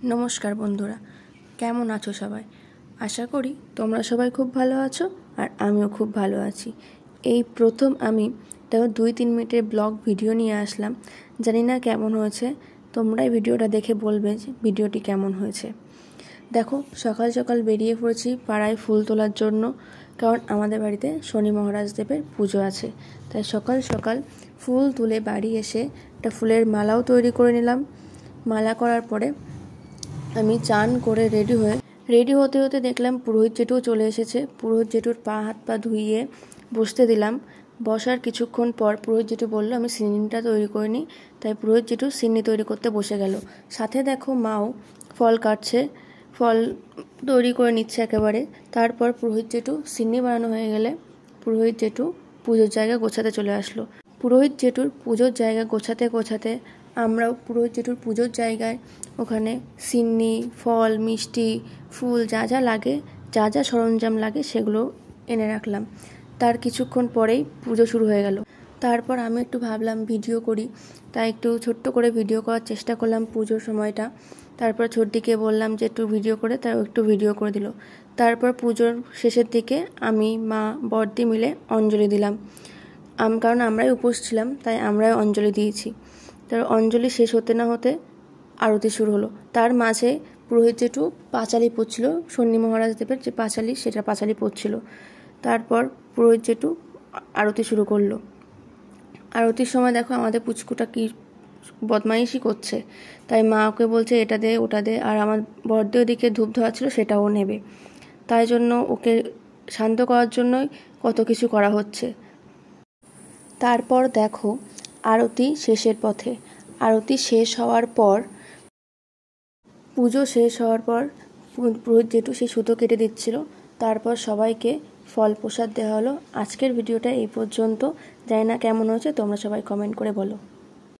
नमस्कार बंधुरा केमन आछो सबाई आशा करी तोमरा सबाई खूब भालो आछो और आमिओ खूब भालो आछि। এই প্রথম আমি তাও 2-3 মিনিটের ব্লগ ভিডিও নিয়ে আসলাম। জানি না কেমন হয়েছে, তোমরাই ভিডিওটা দেখে বলবে যে ভিডিওটি কেমন হয়েছে। দেখো সকাল সকাল বেরিয়ে পড়েছি পাড়ায় ফুল তোলার জন্য, কারণ আমাদের বাড়িতে শনি মহারাজ দেবের পুজো আছে। তাই সকাল সকাল ফুল তুলে বাড়ি এসে একটা ফুলের মালাও তৈরি করে নিলাম। মালা করার পরে আমি চান করে রেডি হতে হতে দেখলাম পুরোহিত জেঠুও চলে এসেছে। পুরোহিত জেঠুর পা হাত পা ধুইয়ে বসতে দিলাম। বসার কিছুক্ষণ পর পুরোহিত জেঠু বলল আমি সিন্নিটা তৈরি করে নিই। তাই পুরোহিত জেঠু সিন্নি তৈরি করতে বসে গেল। সাথে দেখো মাও ফল কাটছে, ফল তৈরি করে নিচ্ছে একেবারে। তারপর পুরোহিত জেঠু সিন্নি বানানো হয়ে গেলে পুরোহিত জেঠু পুজোর জায়গা গোছাতে চলে আসলো। পুরোহিত জেঠুর পুজোর জায়গা গোছাতে গোছাতে আমরাও পুরোহিত জেঠুর পুজোর জায়গায় ওখানে সিন্নি, ফল, মিষ্টি, ফুল যা যা লাগে, যা যা সরঞ্জাম লাগে সেগুলো এনে রাখলাম। তার কিছুক্ষণ পরেই পুজো শুরু হয়ে গেল। তারপর আমি একটু ভাবলাম ভিডিও করি, তাই একটু ছোট্ট করে ভিডিও করার চেষ্টা করলাম পুজোর সময়টা। তারপর ছোটদিকে বললাম যে একটু ভিডিও করে, তাও একটু ভিডিও করে দিল। তারপর পুজোর শেষের দিকে আমি, মা, বড়দি মিলে অঞ্জলি দিলাম। কারণ আমরাই উপোস ছিলাম, তাই আমরাই অঞ্জলি দিয়েছি। তার অঞ্জলি শেষ হতে না হতে আরতি শুরু হলো। তার মাঝে পুরোহিত জেঠু পাঁচালি পড়ছিল, শনি মহারাজ দেবের যে পাঁচালি, সেটা পাঁচালি পড়ছিল। তারপর পুরোহিত জেঠু আরতি শুরু করলো। আরতির সময় দেখো আমাদের পুচকুটা কি বদমাইশি করছে, তাই মা ওকে বলছে এটা দে ওটা দে, আর আমার বড়দি ওদিকে ধূপ ধোয়া ছিল সেটাও নেবে। তাই জন্য ওকে শান্ত করার জন্যই কত কিছু করা হচ্ছে। তারপর দেখো আরতি শেষের পথে। আরতি শেষ হওয়ার পর, পুজো শেষ হওয়ার পর পুরোহিত জেঠু সেই সুতো কেটে দিচ্ছিল। তারপর সবাইকে ফল প্রসাদ দেওয়া হলো। আজকের ভিডিওটা এই পর্যন্ত। জানি না কেমন হয়েছে, তোমরা সবাই কমেন্ট করে বলো।